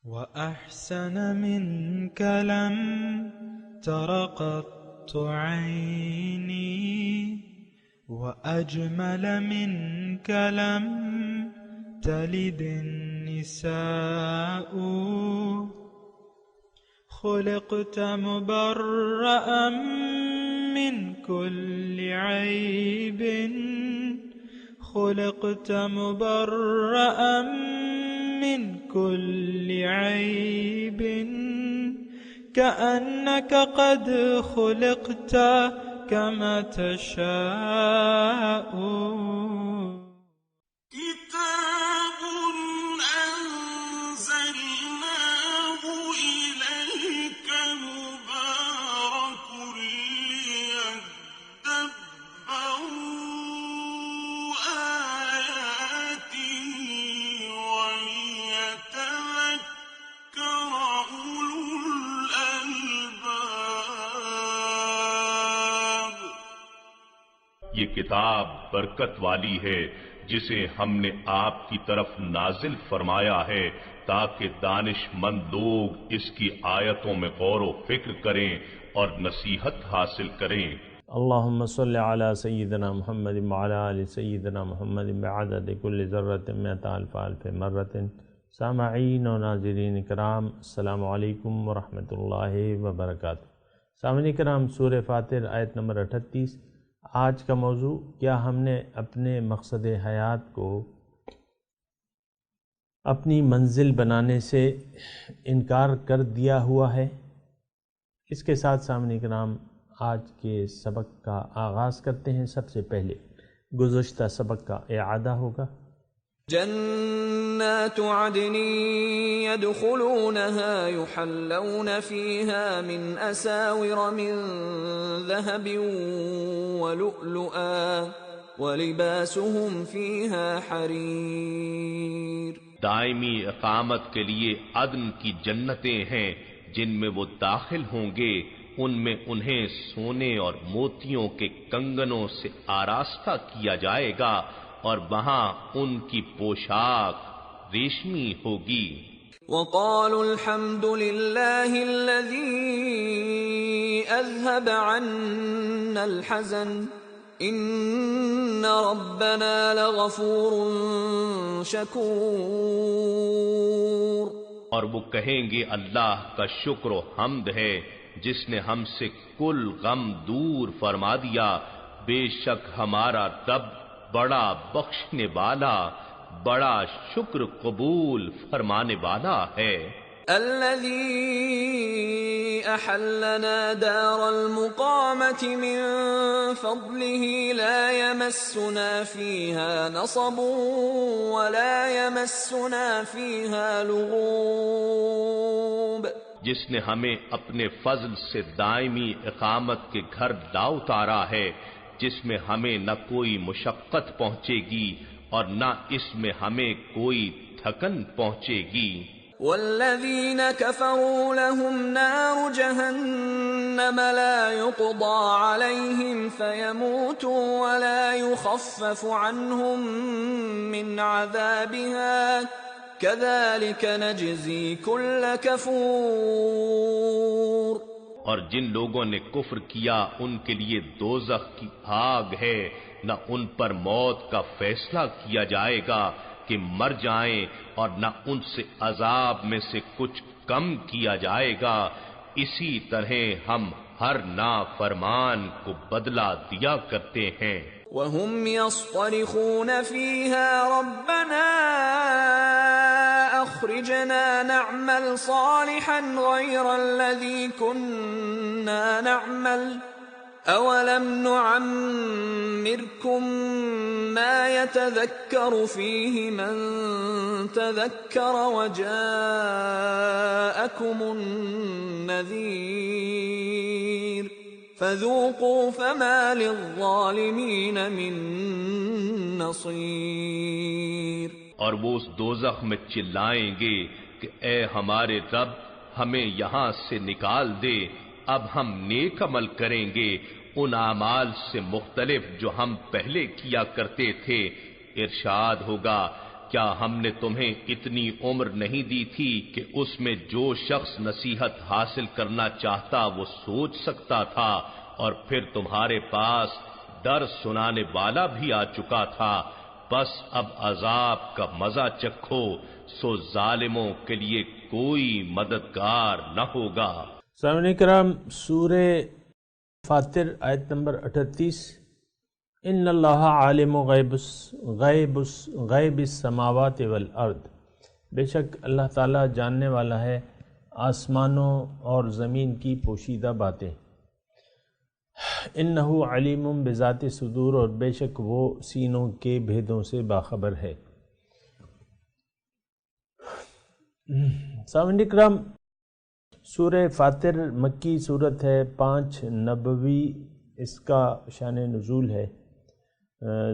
وأحسن منك لم تر قط عيني وأجمل منك لم تلد النساء خلقت مبرأ من كل عيب خلقت مبرأ من كل عيب كأنك قد خلقت كما تشاء كتاب أنزلناه إليك مبارك ليدبروا آياته وليتذكر أولو الألباب. یہ کتاب برکت والی ہے جسے ہم نے آپ کی طرف نازل فرمایا ہے تاکہ دانش مند لوگ اس کی آیتوں میں غور و فکر کریں اور نصیحت حاصل کریں. اللہم صلی علی سیدنا محمد وعلی آل سیدنا محمد بعدد کل ذرۃ مئۃ الف الف مرۃ. سامعین و ناظرین کرام، السلام علیکم ورحمۃ اللہ وبرکاتہ. سامعین کرام، سورہ فاطر آیت نمبر 38. آج کا موضوع: کیا ہم نے اپنے مقصد حیات کو اپنی منزل بنانے سے انکار کر دیا ہوا ہے؟ اس کے ساتھ سامعین کرام آج کے سبق کا آغاز کرتے ہیں. سب سے پہلے گزشتہ سبق کا اعادہ ہوگا. جنات عدن يدخلونها يحلون فيها من أساور من ذهب ولؤلؤا ولباسهم فيها حرير. دائمی اقامت کے لیے عدن کی جنتیں ہیں جن میں وہ داخل ہوں گے. ان میں انہیں سونے اور موتیوں کے کنگنوں سے آراستہ کیا جائے گا اور وہاں ان کی پوشاک ریشمی ہوگی. وقالوا الحمد لله الذي أذهب عنا الحزن إن ربنا لغفور شكور. اور وہ کہیں گے اللہ کا شکر و حمد ہے جس نے ہم سے کل غم دور فرما دیا. بے شک ہمارا رب بڑا بخشنے والا، بڑا شکر قبول فرمانے والا ہے. الذي أحلنا دار المقامة من فضله لا يمسنا فيها نصب ولا يمسنا فيها لغوب. جس نے ہمیں اپنے فضل سے دائمی اقامت کے گھر لا اتارا ہے جس میں ہمیں نہ کوئی مشقت پہنچے گی اور نہ اس میں ہمیں کوئی تھکن پہنچے گی. والذین كفروا لهم نار جہنم لا يقضى عليهم فيموتوا ولا يخفف عنهم من عذابها كذلك نجزي كل كفور. اور جن لوگوں نے کفر کیا ان کے لیے دوزخ کی آگ ہے، نہ ان پر موت کا فیصلہ کیا جائے گا کہ مر جائیں اور نہ ان سے عذاب میں سے کچھ کم کیا جائے گا. اسی طرح ہم ہر نافرمان کو بدلہ دیا کرتے ہیں. وهم يصطرخون فيها ربنا أخرجنا نعمل صالحا غير الذي كنا نعمل أولم نعمركم ما يتذكر فيه من تذكر وجاءكم النذير فذوقوا فما للظالمین من نصیر. اور وہ اس دوزخ میں چلائیں گے کہ اے ہمارے رب ہمیں یہاں سے نکال دے، اب ہم نیک عمل کریں گے ان اعمال سے مختلف جو ہم پہلے کیا کرتے تھے. ارشاد ہوگا کیا ہم نے تمہیں اتنی عمر نہیں دی تھی کہ اس میں جو شخص نصیحت حاصل کرنا چاہتا وہ سوچ سکتا تھا، اور پھر تمہارے پاس ڈر سنانے والا بھی آ چکا تھا، بس اب عذاب کا مزہ چکھو، سو ظالموں کے لیے کوئی مددگار نہ ہوگا۔ سامعین کرام، سورہ فاطر آیت نمبر 38، ان اللہ عالم غیب السماوات والارض، بے شک اللہ تعالیٰ جاننے والا ہے آسمانوں اور زمین کی پوشیدہ باتیں، انہ علیم بذات صدور، اور بے شک وہ سینوں کے بھیدوں سے باخبر ہے۔ سامعین کرام، سورہ فاطر مکی صورت ہے، 5 نبوی اس کا شان نزول ہے،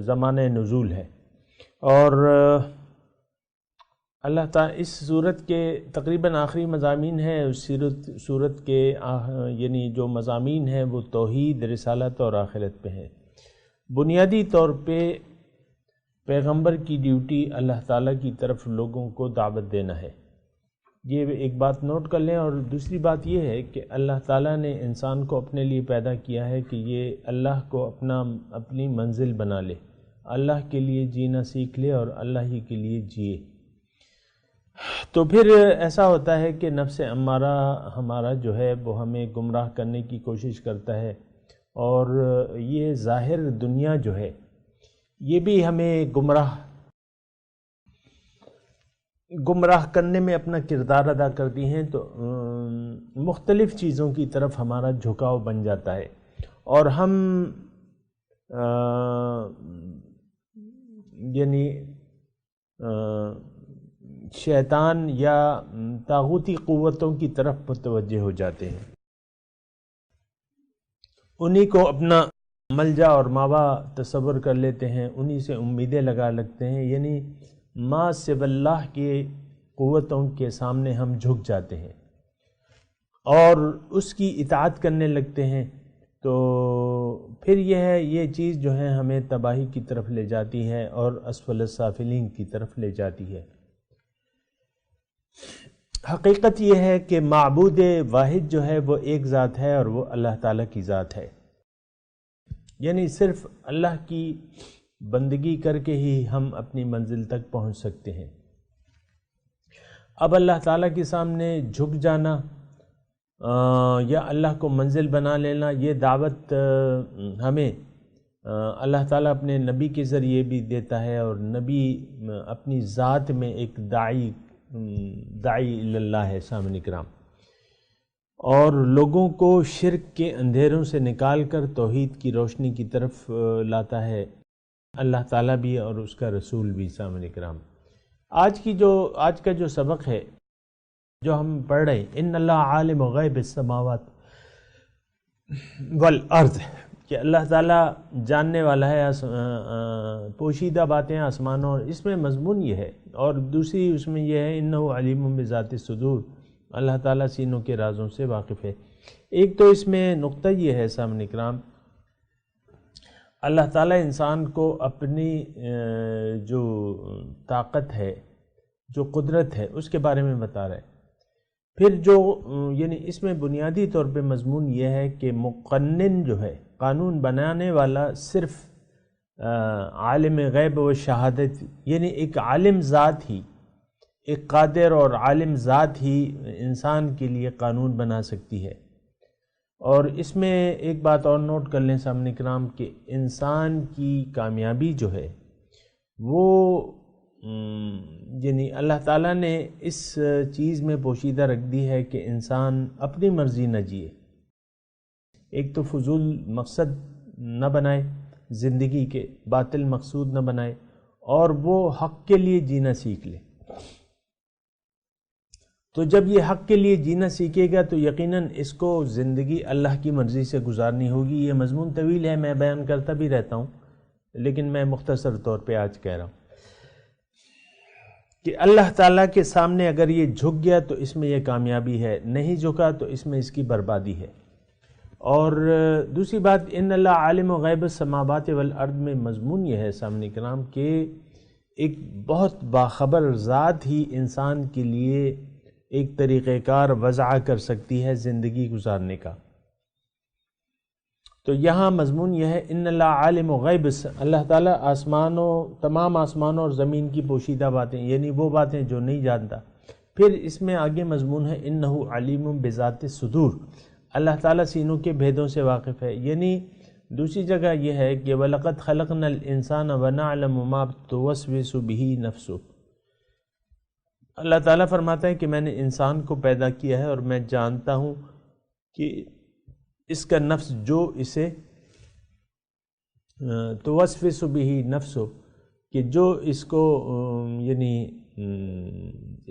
زمانہ نزول ہے، اور اللہ تعالیٰ اس صورت کے تقریباً آخری مضامین ہیں۔ اس صورت کے یعنی جو مضامین ہیں وہ توحید، رسالت اور آخرت پہ ہیں۔ بنیادی طور پہ پیغمبر کی ڈیوٹی اللہ تعالیٰ کی طرف لوگوں کو دعوت دینا ہے، یہ ایک بات نوٹ کر لیں۔ اور دوسری بات یہ ہے کہ اللہ تعالیٰ نے انسان کو اپنے لیے پیدا کیا ہے کہ یہ اللہ کو اپنی منزل بنا لے، اللہ کے لیے جینا سیکھ لے اور اللہ ہی کے لیے جیے۔ تو پھر ایسا ہوتا ہے کہ نفس امارہ ہمارا جو ہے وہ ہمیں گمراہ کرنے کی کوشش کرتا ہے، اور یہ ظاہر دنیا جو ہے یہ بھی ہمیں گمراہ کرنے میں اپنا کردار ادا کرتی ہیں، تو مختلف چیزوں کی طرف ہمارا جھکاؤ بن جاتا ہے، اور ہم یعنی شیطان یا طاغوتی قوتوں کی طرف متوجہ ہو جاتے ہیں، انہی کو اپنا ملجا اور ماوا تصور کر لیتے ہیں، انہی سے امیدیں لگا لگتے ہیں، یعنی ما سوی اللہ کی قوتوں کے سامنے ہم جھک جاتے ہیں اور اس کی اطاعت کرنے لگتے ہیں، تو پھر یہ چیز جو ہے ہمیں تباہی کی طرف لے جاتی ہے اور اسفل السافلین کی طرف لے جاتی ہے۔ حقیقت یہ ہے کہ معبود واحد جو ہے وہ ایک ذات ہے، اور وہ اللہ تعالیٰ کی ذات ہے، یعنی صرف اللہ کی بندگی کر کے ہی ہم اپنی منزل تک پہنچ سکتے ہیں۔ اب اللہ تعالیٰ کے سامنے جھک جانا یا اللہ کو منزل بنا لینا، یہ دعوت ہمیں اللہ تعالیٰ اپنے نبی کے ذریعے بھی دیتا ہے، اور نبی اپنی ذات میں ایک داعی اللہ ہے سامعین کرام، اور لوگوں کو شرک کے اندھیروں سے نکال کر توحید کی روشنی کی طرف لاتا ہے اللہ تعالیٰ بھی اور اس کا رسول بھی۔ سامعین کرام، آج کا جو سبق ہے جو ہم پڑھ رہے ہیں، ان اللہ عالم غیب السماوات والارض، کہ اللہ تعالیٰ جاننے والا ہے پوشیدہ باتیں آسمانوں، اور اس میں مضمون یہ ہے، اور دوسری اس میں یہ ہے انہ علیم بذات الصدور، اللہ تعالیٰ سینوں کے رازوں سے واقف ہے۔ ایک تو اس میں نقطہ یہ ہے سامعین کرام، اللہ تعالیٰ انسان کو اپنی جو طاقت ہے، جو قدرت ہے، اس کے بارے میں بتا رہا ہے۔ پھر یعنی اس میں بنیادی طور پہ مضمون یہ ہے کہ مقنن جو ہے، قانون بنانے والا، صرف عالم غیب و شہادت، یعنی ایک عالم ذات ہی، ایک قادر اور عالم ذات ہی انسان کے لیے قانون بنا سکتی ہے۔ اور اس میں ایک بات اور نوٹ کر لیں سامعین کرام کہ انسان کی کامیابی جو ہے وہ یعنی اللہ تعالیٰ نے اس چیز میں پوشیدہ رکھ دی ہے کہ انسان اپنی مرضی نہ جیے، ایک تو فضول مقصد نہ بنائے زندگی کے، باطل مقصود نہ بنائے، اور وہ حق کے لیے جینا سیکھ لے۔ تو جب یہ حق کے لیے جینا سیکھے گا تو یقیناً اس کو زندگی اللہ کی مرضی سے گزارنی ہوگی۔ یہ مضمون طویل ہے، میں بیان کرتا بھی رہتا ہوں، لیکن میں مختصر طور پہ آج کہہ رہا ہوں کہ اللہ تعالیٰ کے سامنے اگر یہ جھک گیا تو اس میں یہ کامیابی ہے، نہیں جھکا تو اس میں اس کی بربادی ہے۔ اور دوسری بات، ان اللہ عالم و غیب السماوات والارض میں مضمون یہ ہے سامعین کرام کہ ایک بہت باخبر ذات ہی انسان کے لیے ایک طریقہ کار وضع کر سکتی ہے زندگی گزارنے کا۔ تو یہاں مضمون یہ ہے ان اللہ عالم غیب، اللہ تعالیٰ تمام آسمانوں اور زمین کی پوشیدہ باتیں، یعنی وہ باتیں جو نہیں جانتا۔ پھر اس میں آگے مضمون ہے انہ علیم بذات الصدور، اللہ تعالیٰ سینوں کے بھیدوں سے واقف ہے۔ یعنی دوسری جگہ یہ ہے کہ وَلَقَدْ خَلَقْنَا الْإِنسَانَ وَنَعْلَمُ مَا تُوَسْوِسُ بِهِ نَفْسُهُ، اللہ تعالیٰ فرماتا ہے کہ میں نے انسان کو پیدا کیا ہے اور میں جانتا ہوں کہ اس کا نفس جو اسے توسوس به نفسه، کہ جو اس کو یعنی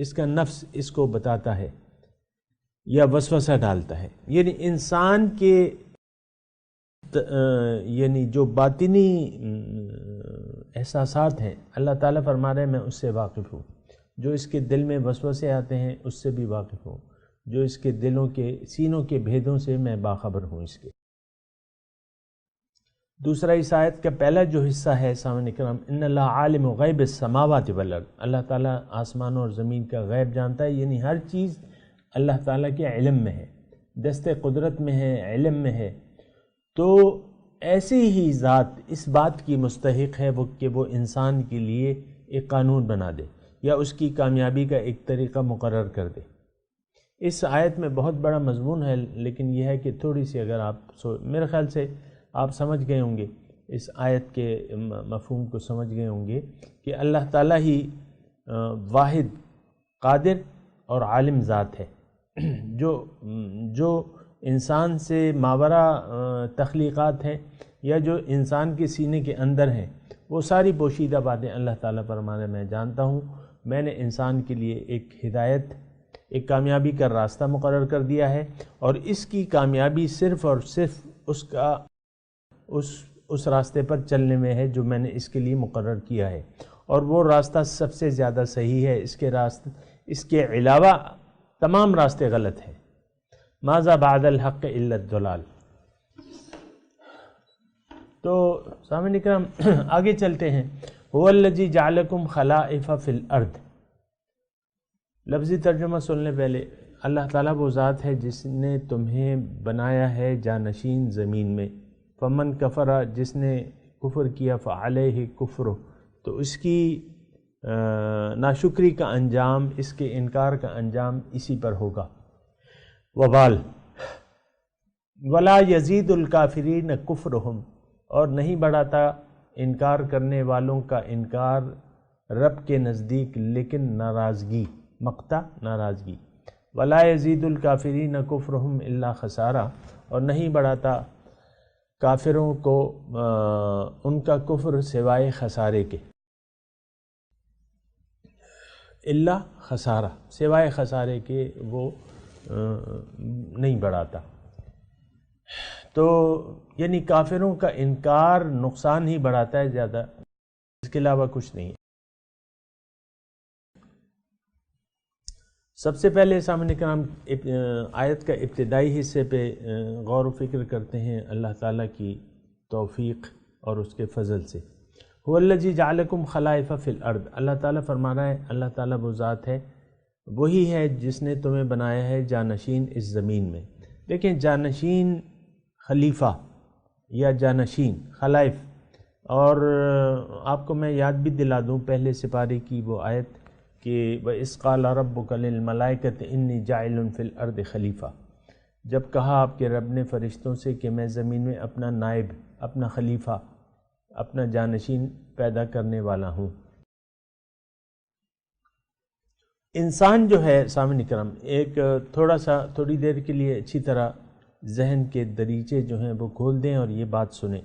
اس کا نفس اس کو بتاتا ہے یا وسوسہ ڈالتا ہے، یعنی انسان کے یعنی جو باطنی احساسات ہیں اللہ تعالیٰ فرما رہے ہیں میں اس سے واقف ہوں، جو اس کے دل میں وسوسے آتے ہیں اس سے بھی واقف ہوں، جو اس کے دلوں کے سینوں کے بھیدوں سے میں باخبر ہوں اس کے۔ دوسرا اس آیت کا پہلا جو حصہ ہے سامعین کرام، ان اللہ عالم غیب السماوات والارض، اللہ تعالیٰ آسمانوں اور زمین کا غیب جانتا ہے، یعنی ہر چیز اللہ تعالیٰ کے علم میں ہے، دست قدرت میں ہے، علم میں ہے۔ تو ایسی ہی ذات اس بات کی مستحق ہے کہ وہ انسان کے لیے ایک قانون بنا دے یا اس کی کامیابی کا ایک طریقہ مقرر کر دے۔ اس آیت میں بہت بڑا مضمون ہے، لیکن یہ ہے کہ تھوڑی سی اگر آپ میرے خیال سے آپ سمجھ گئے ہوں گے، اس آیت کے مفہوم کو سمجھ گئے ہوں گے کہ اللہ تعالیٰ ہی واحد قادر اور عالم ذات ہے، جو انسان سے ماورا تخلیقات ہیں یا جو انسان کے سینے کے اندر ہیں، وہ ساری پوشیدہ باتیں اللہ تعالیٰ فرمانے میں جانتا ہوں، میں نے انسان کے لیے ایک ہدایت، ایک کامیابی کا راستہ مقرر کر دیا ہے، اور اس کی کامیابی صرف اور صرف اس راستے پر چلنے میں ہے جو میں نے اس کے لیے مقرر کیا ہے، اور وہ راستہ سب سے زیادہ صحیح ہے، اس کے علاوہ تمام راستے غلط ہیں۔ ماذا بعد الحق الا الضلال۔ تو سامعین اکرام آگے چلتے ہیں۔ هو الذی جعلکم خلائف فی الارض، لفظی ترجمہ سننے پہلے، اللہ تعالیٰ وہ ذات ہے جس نے تمہیں بنایا ہے جانشین زمین میں، فمن کفر، جس نے کفر کیا، فعلیہ کفر، تو اس کی ناشکری کا انجام، اس کے انکار کا انجام اسی پر ہوگا۔ وبال ولا یزید الکافرین کفرہم، اور نہیں بڑھاتا انکار کرنے والوں کا انکار رب کے نزدیک لیکن ناراضگی، مقتا ناراضگی۔ ولا یزید الکافرین کفرہم الا خسارہ، اور نہیں بڑھاتا کافروں کو ان کا کفر سوائے خسارے کے، الا خسارہ، سوائے خسارے کے وہ نہیں بڑھاتا۔ تو یعنی کافروں کا انکار نقصان ہی بڑھاتا ہے زیادہ، اس کے علاوہ کچھ نہیں۔ سب سے پہلے سامعین کرام آیت کا ابتدائی حصے پہ غور و فکر کرتے ہیں اللہ تعالیٰ کی توفیق اور اس کے فضل سے۔ هو الذی جعلکم خلائف فی الارض، اللہ تعالیٰ فرما رہا ہے اللہ تعالیٰ وہ ذات ہے، وہی ہے جس نے تمہیں بنایا ہے جانشین اس زمین میں۔ لیکن جانشین خلیفہ یا جانشین خلائف، اور آپ کو میں یاد بھی دلا دوں پہلے سپارے کی وہ آیت کہ وَإِذْ قَالَ رَبُّكَ لِلْمَلَائِكَةِ إِنِّي جَاعِلٌ فِي الْأَرْضِ خلیفہ، جب کہا آپ کے رب نے فرشتوں سے کہ میں زمین میں اپنا نائب، اپنا خلیفہ، اپنا جانشین پیدا کرنے والا ہوں۔ انسان جو ہے سامعین کرام، ایک تھوڑی دیر کے لیے اچھی طرح ذہن کے دریچے جو ہیں وہ کھول دیں اور یہ بات سنیں،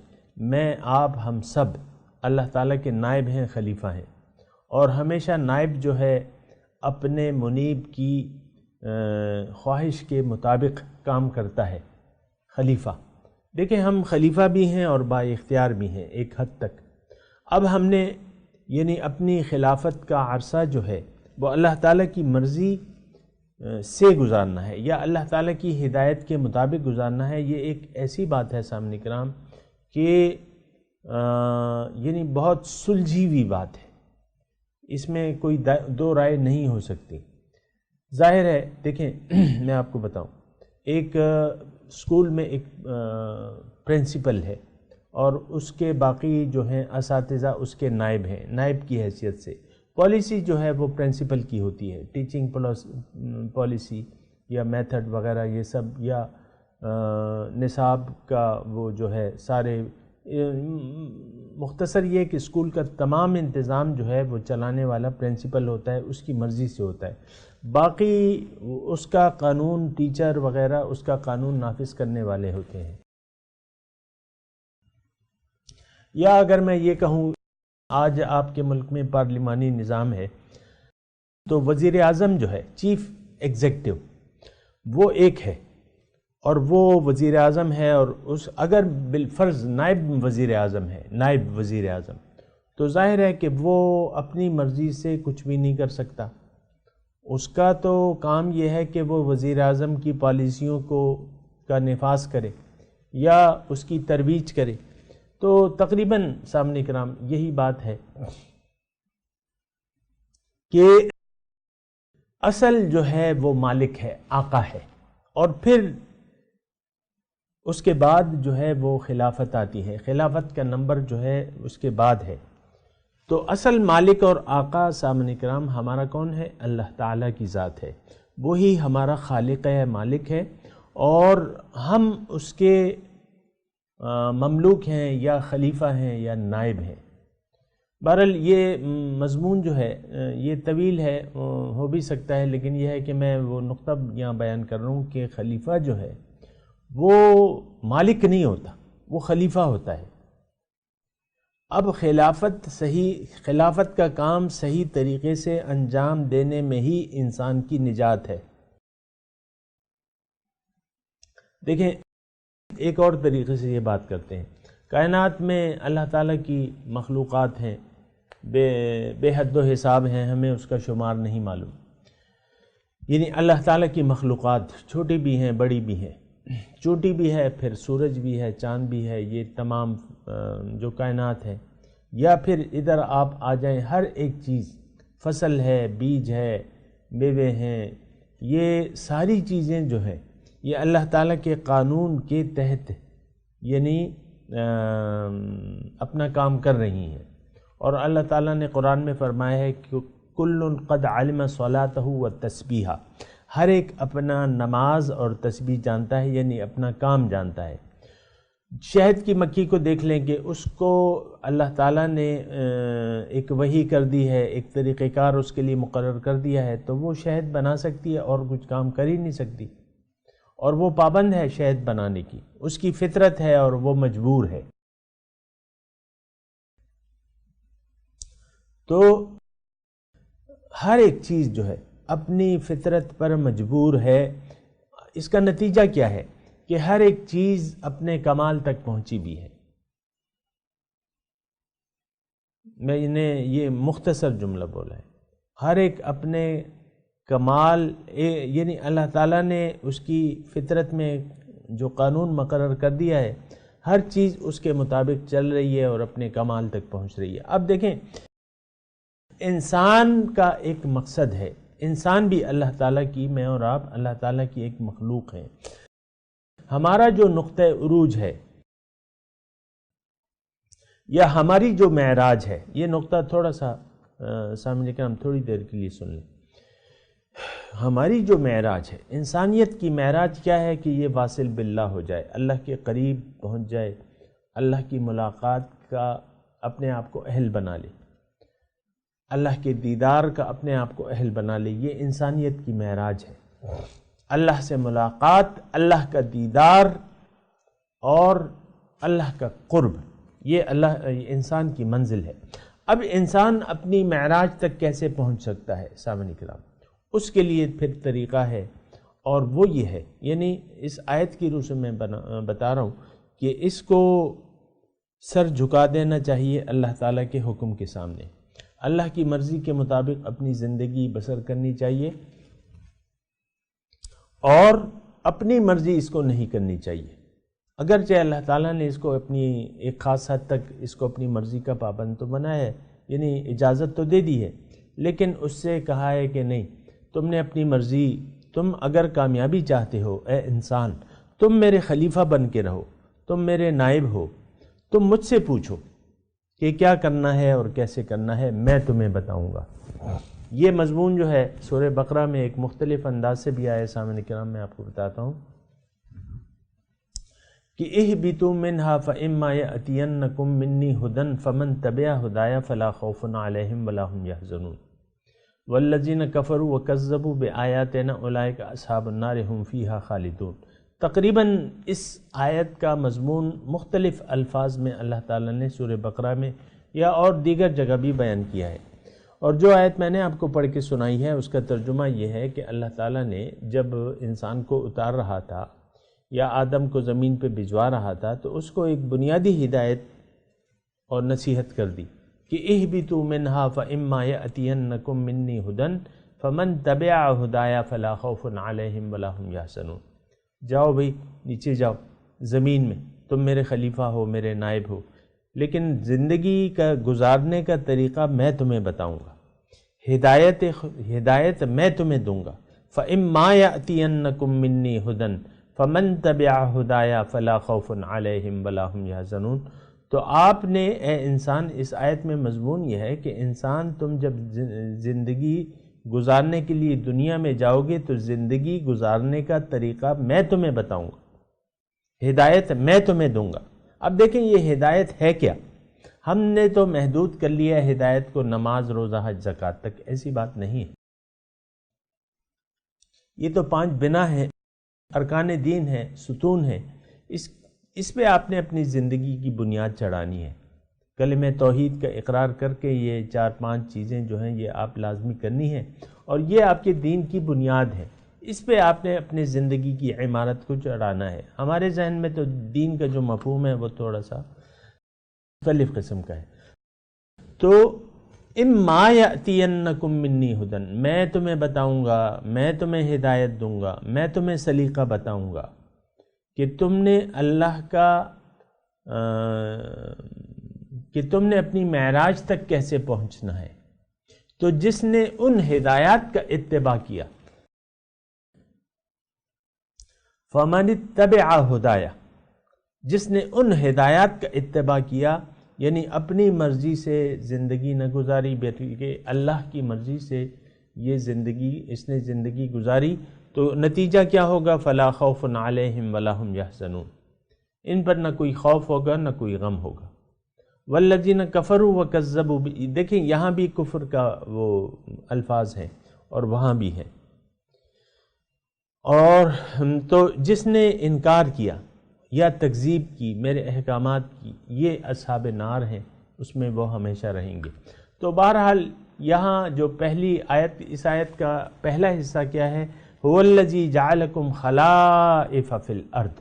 میں آپ ہم سب اللہ تعالیٰ کے نائب ہیں، خلیفہ ہیں، اور ہمیشہ نائب جو ہے اپنے منیب کی خواہش کے مطابق کام کرتا ہے، خلیفہ۔ دیکھیں ہم خلیفہ بھی ہیں اور با اختیار بھی ہیں ایک حد تک۔ اب ہم نے یعنی اپنی خلافت کا عرصہ جو ہے وہ اللہ تعالیٰ کی مرضی سے گزارنا ہے یا اللہ تعالیٰ کی ہدایت کے مطابق گزارنا ہے۔ یہ ایک ایسی بات ہے سامعین کرام کہ یعنی بہت سلجھی ہوئی بات ہے، اس میں کوئی دو رائے نہیں ہو سکتی۔ ظاہر ہے، دیکھیں میں آپ کو بتاؤں، ایک اسکول میں ایک پرنسپل ہے اور اس کے باقی جو ہیں اساتذہ اس کے نائب ہیں، نائب کی حیثیت سے۔ پالیسی جو ہے وہ پرنسپل کی ہوتی ہے، ٹیچنگ پالیسی یا میتھڈ وغیرہ یہ سب، یا نصاب کا وہ جو ہے سارے، مختصر یہ کہ اسکول کا تمام انتظام جو ہے وہ چلانے والا پرنسپل ہوتا ہے، اس کی مرضی سے ہوتا ہے۔ باقی اس کا قانون، ٹیچر وغیرہ اس کا قانون نافذ کرنے والے ہوتے ہیں۔ یا اگر میں یہ کہوں، آج آپ کے ملک میں پارلیمانی نظام ہے تو وزیر اعظم جو ہے چیف ایگزیکٹو وہ ایک ہے، اور وہ وزیر اعظم ہے، اور اگر بالفرض نائب وزیر اعظم ہے، نائب وزیر اعظم، تو ظاہر ہے کہ وہ اپنی مرضی سے کچھ بھی نہیں کر سکتا۔ اس کا تو کام یہ ہے کہ وہ وزیر اعظم کی پالیسیوں کا نفاذ کرے یا اس کی ترویج کرے۔ تو تقریباً سامعین کرام یہی بات ہے کہ اصل جو ہے وہ مالک ہے، آقا ہے، اور پھر اس کے بعد جو ہے وہ خلافت آتی ہے، خلافت کا نمبر جو ہے اس کے بعد ہے۔ تو اصل مالک اور آقا سامعین کرام ہمارا کون ہے؟ اللہ تعالیٰ کی ذات ہے، وہی ہمارا خالق ہے، مالک ہے، اور ہم اس کے مملوک ہیں یا خلیفہ ہیں یا نائب ہیں۔ بہرحال یہ مضمون جو ہے یہ طویل ہے، ہو بھی سکتا ہے، لیکن یہ ہے کہ میں وہ نقطہ یہاں بیان کر رہا ہوں کہ خلیفہ جو ہے وہ مالک نہیں ہوتا، وہ خلیفہ ہوتا ہے۔ اب خلافت کا کام صحیح طریقے سے انجام دینے میں ہی انسان کی نجات ہے۔ دیکھیں ایک اور طریقے سے یہ بات کرتے ہیں، کائنات میں اللہ تعالیٰ کی مخلوقات ہیں، بے حد و حساب ہیں، ہمیں اس کا شمار نہیں معلوم۔ یعنی اللہ تعالیٰ کی مخلوقات چھوٹی بھی ہیں، بڑی بھی ہیں، چوٹی بھی ہے، پھر سورج بھی ہے، چاند بھی ہے، یہ تمام جو کائنات ہے، یا پھر ادھر آپ آ جائیں، ہر ایک چیز، فصل ہے، بیج ہے، میوے ہیں، یہ ساری چیزیں جو ہیں یہ اللہ تعالیٰ کے قانون کے تحت یعنی اپنا کام کر رہی ہیں۔ اور اللہ تعالیٰ نے قرآن میں فرمایا ہے کہ کل قد علم صلاتہ و تسبیحہ، ہر ایک اپنا نماز اور تسبیح جانتا ہے، یعنی اپنا کام جانتا ہے۔ شہد کی مکھی کو دیکھ لیں کہ اس کو اللہ تعالیٰ نے ایک وحی کر دی ہے، ایک طریقہ کار اس کے لیے مقرر کر دیا ہے، تو وہ شہد بنا سکتی ہے اور کچھ کام کر ہی نہیں سکتی، اور وہ پابند ہے شہد بنانے کی، اس کی فطرت ہے اور وہ مجبور ہے۔ تو ہر ایک چیز جو ہے اپنی فطرت پر مجبور ہے۔ اس کا نتیجہ کیا ہے کہ ہر ایک چیز اپنے کمال تک پہنچی بھی ہے۔ میں نے یہ مختصر جملہ بولا ہے، ہر ایک اپنے کمال، یعنی اللہ تعالیٰ نے اس کی فطرت میں جو قانون مقرر کر دیا ہے، ہر چیز اس کے مطابق چل رہی ہے اور اپنے کمال تک پہنچ رہی ہے۔ اب دیکھیں، انسان کا ایک مقصد ہے، انسان بھی اللہ تعالیٰ کی، میں اور آپ اللہ تعالیٰ کی ایک مخلوق ہیں۔ ہمارا جو نقطہ عروج ہے یا ہماری جو معراج ہے، یہ نقطہ تھوڑا سا سامنے کا ہم تھوڑی دیر کے لیے سن لیں۔ ہماری جو معراج ہے، انسانیت کی معراج کیا ہے کہ یہ واصل باللہ ہو جائے، اللہ کے قریب پہنچ جائے، اللہ کی ملاقات کا اپنے آپ کو اہل بنا لے، اللہ کے دیدار کا اپنے آپ کو اہل بنا لے۔ یہ انسانیت کی معراج ہے، اللہ سے ملاقات، اللہ کا دیدار اور اللہ کا قرب، یہ انسان کی منزل ہے۔ اب انسان اپنی معراج تک کیسے پہنچ سکتا ہے سامعین کرام؟ اس کے لیے پھر طریقہ ہے، اور وہ یہ ہے، یعنی اس آیت کی روح سے میں بتا رہا ہوں کہ اس کو سر جھکا دینا چاہیے اللہ تعالیٰ کے حکم کے سامنے، اللہ کی مرضی کے مطابق اپنی زندگی بسر کرنی چاہیے، اور اپنی مرضی اس کو نہیں کرنی چاہیے۔ اگرچہ اللہ تعالیٰ نے اس کو اپنی ایک خاص حد تک اس کو اپنی مرضی کا پابند تو بنایا ہے، یعنی اجازت تو دے دی ہے، لیکن اس سے کہا ہے کہ نہیں، تم نے اپنی مرضی، تم اگر کامیابی چاہتے ہو اے انسان، تم میرے خلیفہ بن کے رہو، تم میرے نائب ہو، تم مجھ سے پوچھو کہ کیا کرنا ہے اور کیسے کرنا ہے، میں تمہیں بتاؤں گا۔ یہ مضمون جو ہے سورہ بقرہ میں ایک مختلف انداز سے بھی آیا، سامعین کرام میں آپ کو بتاتا ہوں کہ اہبطوا منہا فإما یأتینکم منی ھدی فمن تبع ھدایا فلا خوف علیہم ولا ھم یحزنون والذین کفروا وکذبوا بآیاتنا اولئک اصحاب النار ھم فیہا خالدون۔ تقریباً اس آیت کا مضمون مختلف الفاظ میں اللہ تعالیٰ نے سورہ بقرہ میں یا اور دیگر جگہ بھی بیان کیا ہے، اور جو آیت میں نے آپ کو پڑھ کے سنائی ہے اس کا ترجمہ یہ ہے کہ اللہ تعالیٰ نے جب انسان کو اتار رہا تھا یا آدم کو زمین پہ بھجوا رہا تھا تو اس کو ایک بنیادی ہدایت اور نصیحت کر دی کہ اہبطوا منہا فإما یأتینکم منی ھدی فمن تبع ھدایا فلا خوف علیہم ولا ھم یحزنون۔ جاؤ بھئی، نیچے جاؤ زمین میں، تم میرے خلیفہ ہو، میرے نائب ہو، لیکن زندگی کا گزارنے کا طریقہ میں تمہیں بتاؤں گا، ہدایت میں تمہیں دوں گا۔ فإما یأتینکم منی ھدی فمن تبع ھدایا فلا خوف علیہم ولا ھم یحزنون۔ تو آپ نے اے انسان، اس آیت میں مضمون یہ ہے کہ انسان تم جب زندگی گزارنے کے لیے دنیا میں جاؤ گے تو زندگی گزارنے کا طریقہ میں تمہیں بتاؤں گا، ہدایت میں تمہیں دوں گا۔ اب دیکھیں یہ ہدایت ہے کیا؟ ہم نے تو محدود کر لیا ہدایت کو نماز، روزہ، حج، زکوٰۃ تک، ایسی بات نہیں ہے۔ یہ تو 5 بنا ہے، ارکان دین ہے، ستون ہے، اس پہ آپ نے اپنی زندگی کی بنیاد چڑھانی ہے۔ کلمہ توحید کا اقرار کر کے یہ 4-5 چیزیں جو ہیں یہ آپ لازمی کرنی ہیں، اور یہ آپ کے دین کی بنیاد ہے، اس پہ آپ نے اپنی زندگی کی عمارت کو چڑھانا ہے۔ ہمارے ذہن میں تو دین کا جو مفہوم ہے وہ تھوڑا سا مختلف قسم کا ہے۔ تو اما یأتینکم منی ھدی، میں تمہیں بتاؤں گا، میں تمہیں ہدایت دوں گا، میں تمہیں سلیقہ بتاؤں گا کہ تم نے اللہ کا کہ تم نے اپنی معراج تک کیسے پہنچنا ہے۔ تو جس نے ان ہدایات کا اتباع کیا، فمن اتبع ھدایا، جس نے ان ہدایات کا اتباع کیا، یعنی اپنی مرضی سے زندگی نہ گزاری بلکہ اللہ کی مرضی سے یہ زندگی اس نے زندگی گزاری، تو نتیجہ کیا ہوگا؟ فلا خوف علیہم ولا ھم یحزنون، ان پر نہ کوئی خوف ہوگا نہ کوئی غم ہوگا۔ والذین کفروا وکذبوا، دیکھیں یہاں بھی کفر کا وہ الفاظ ہیں اور وہاں بھی ہیں، اور تو جس نے انکار کیا یا تکذیب کی میرے احکامات کی، یہ اصحاب نار ہیں، اس میں وہ ہمیشہ رہیں گے۔ تو بہرحال یہاں جو پہلی آیت، اس آیت کا پہلا حصہ کیا ہے؟ هو الذی جعلکم خلائف فی الارض۔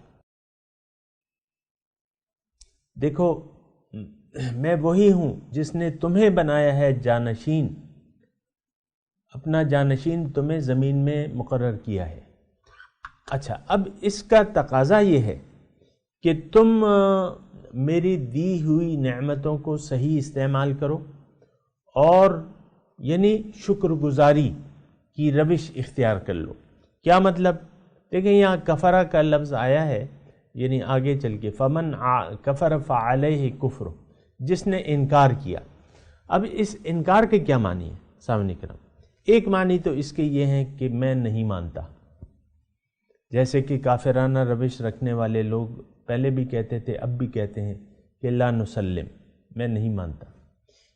دیکھو میں وہی ہوں جس نے تمہیں بنایا ہے جانشین، اپنا جانشین تمہیں زمین میں مقرر کیا ہے۔ اچھا، اب اس کا تقاضا یہ ہے کہ تم میری دی ہوئی نعمتوں کو صحیح استعمال کرو، اور یعنی شکر گزاری کی روش اختیار کر لو۔ کیا مطلب؟ دیکھیں یہاں کفرہ کا لفظ آیا ہے، یعنی آگے چل کے فمن کفر فعلیہ کفر، جس نے انکار کیا۔ اب اس انکار کے کیا معنی ہے سامنے کرام؟ ایک معنی تو اس کے یہ ہیں کہ میں نہیں مانتا، جیسے کہ کافرانہ روش رکھنے والے لوگ پہلے بھی کہتے تھے، اب بھی کہتے ہیں کہ لا نسلم، میں نہیں مانتا۔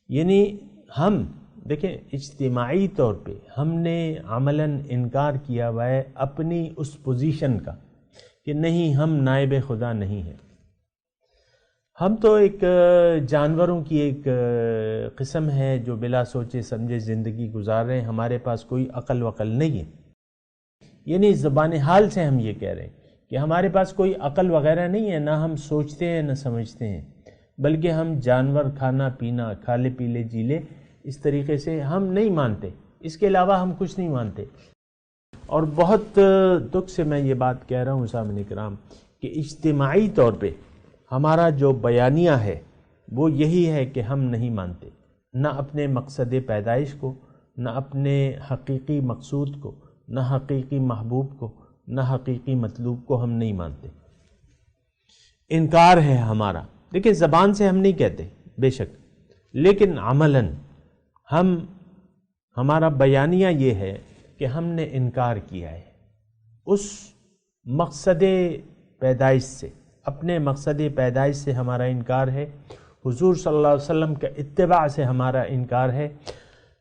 یعنی ہم دیکھیں اجتماعی طور پہ ہم نے عملاً انکار ہوا ہے اپنی اس پوزیشن کا کہ نہیں، ہم نائب خدا نہیں ہیں، ہم تو ایک جانوروں کی ایک قسم ہے جو بلا سوچے سمجھے زندگی گزار رہے ہیں، ہمارے پاس کوئی عقل وقل نہیں ہے۔ یعنی زبان حال سے ہم یہ کہہ رہے ہیں کہ ہمارے پاس کوئی عقل وغیرہ نہیں ہے، نہ ہم سوچتے ہیں نہ سمجھتے ہیں، بلکہ ہم جانور کھانا پینا، کھالے پیلے جیلے، اس طریقے سے ہم نہیں مانتے، اس کے علاوہ ہم کچھ نہیں مانتے۔ اور بہت دکھ سے میں یہ بات کہہ رہا ہوں سامعین کرام کہ اجتماعی طور پہ ہمارا جو بیانیہ ہے وہ یہی ہے کہ ہم نہیں مانتے، نہ اپنے مقصد پیدائش کو، نہ اپنے حقیقی مقصود کو، نہ حقیقی محبوب کو، نہ حقیقی مطلوب کو ہم نہیں مانتے۔ انکار ہے ہمارا، دیکھیں زبان سے ہم نہیں کہتے بے شک، لیکن عملاً ہمارا بیانیہ یہ ہے کہ ہم نے انکار کیا ہے اس مقصد پیدائش سے، اپنے مقصد پیدائش سے ہمارا انکار ہے، حضور صلی اللہ علیہ وسلم کا اتباع سے ہمارا انکار ہے،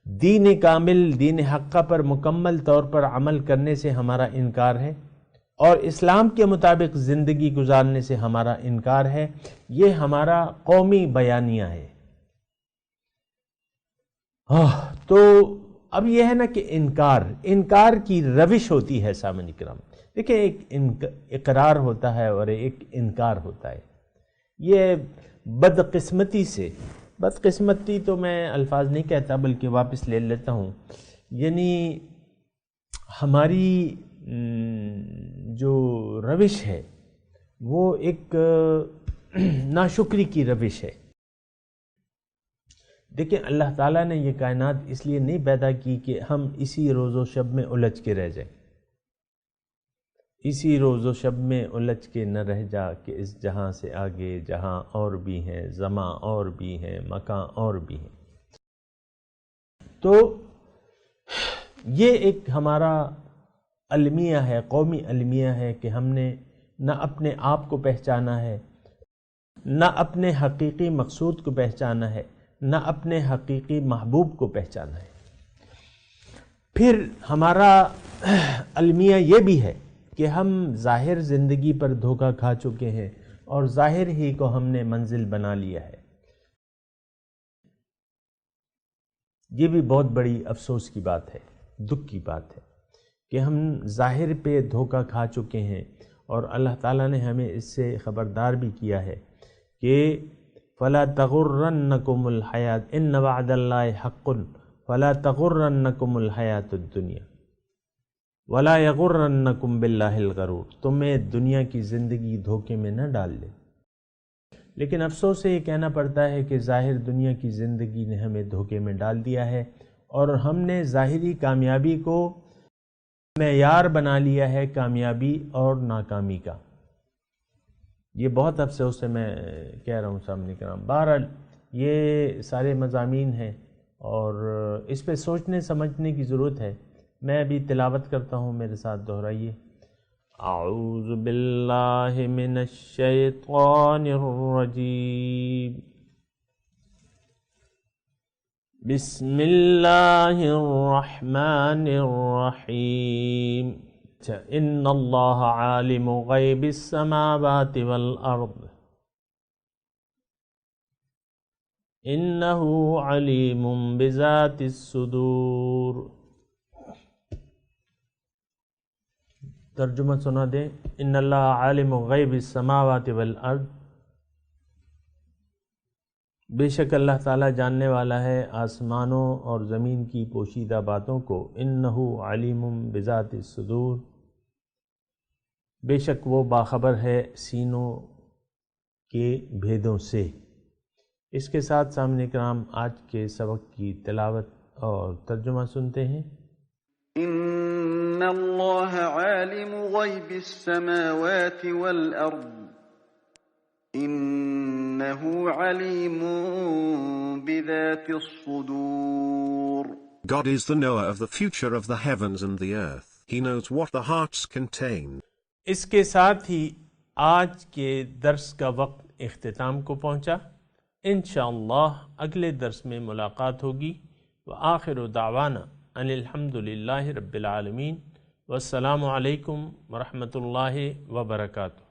دین کامل، دین حقہ پر مکمل طور پر عمل کرنے سے ہمارا انکار ہے، اور اسلام کے مطابق زندگی گزارنے سے ہمارا انکار ہے۔ یہ ہمارا قومی بیانیہ ہے۔ تو اب یہ ہے نا کہ انکار کی روش ہوتی ہے سامعین کرام۔ دیکھیں ایک اقرار ہوتا ہے اور ایک انکار ہوتا ہے۔ یہ بدقسمتی تو میں الفاظ نہیں کہتا بلکہ واپس لے لیتا ہوں، یعنی ہماری جو روش ہے وہ ایک ناشکری کی روش ہے۔ دیکھیں اللہ تعالیٰ نے یہ کائنات اس لیے نہیں پیدا کی کہ ہم اسی روز و شب میں الجھ کے رہ جائیں، اسی روز و شب میں الجھ کے نہ رہ جا کہ اس جہاں سے آگے جہاں اور بھی ہیں، زماں اور بھی ہیں، مکان اور بھی ہیں۔ تو یہ ایک ہمارا المیہ ہے، قومی المیہ ہے کہ ہم نے نہ اپنے آپ کو پہچانا ہے، نہ اپنے حقیقی مقصود کو پہچانا ہے، نہ اپنے حقیقی محبوب کو پہچانا ہے۔ پھر ہمارا المیہ یہ بھی ہے کہ ہم ظاہر زندگی پر دھوکہ کھا چکے ہیں اور ظاہر ہی کو ہم نے منزل بنا لیا ہے۔ یہ بھی بہت بڑی افسوس کی بات ہے، دکھ کی بات ہے کہ ہم ظاہر پہ دھوکہ کھا چکے ہیں، اور اللہ تعالیٰ نے ہمیں اس سے خبردار بھی کیا ہے کہ فَلَا تَغُرَّنَّكُمُ الْحَيَاةُ إِنَّ وَعْدَ اللَّهِ حَقٌّ فَلَا تَغُرَّنَّكُمُ الْحَيَاةُ الدُّنْيَا وَلَا يَغُرَّنَّكُمْ بِاللَّهِ الْغَرُورُ، تمہیں دنیا کی زندگی دھوکے میں نہ ڈال لے۔ لیکن افسوس سے یہ کہنا پڑتا ہے کہ ظاہر دنیا کی زندگی نے ہمیں دھوکے میں ڈال دیا ہے، اور ہم نے ظاہری کامیابی کو معیار بنا لیا ہے کامیابی اور ناکامی کا۔ یہ بہت افسوس سے میں کہہ رہا ہوں سامنے کرام۔ بہرحال یہ سارے مضامین ہیں اور اس پہ سوچنے سمجھنے کی ضرورت ہے۔ میں ابھی تلاوت کرتا ہوں، میرے ساتھ دہرائیے۔ اعوذ باللہ من الشیطان الرجیم، بسم اللہ الرحمن الرحیم۔ ان اللہ عالم غیب السماوات والارض انہ علیم بذات الصدور۔ ترجمہ سنا دیں۔ ان اللہ عالم غیب السماوات والارض، بے شک اللہ تعالیٰ جاننے والا ہے آسمانوں اور زمین کی پوشیدہ باتوں کو۔ انہ علیم بذات الصدور، بے شک وہ باخبر ہے سینوں کے بھیدوں سے۔ اس کے ساتھ سامنے کرام آج کے سبق کی تلاوت اور ترجمہ سنتے ہیں۔ ان اللہ عالم غیب السماوات والارض انہ علیم بذات الصدور۔ God is the knower of the future of the heavens and the earth. He knows what the hearts contain. اس کے ساتھ ہی آج کے درس کا وقت اختتام کو پہنچا۔ انشاءاللہ اگلے درس میں ملاقات ہوگی۔ وآخر دعوانا ان الحمد للہ رب العالمین، والسلام علیکم ورحمۃ اللہ وبرکاتہ۔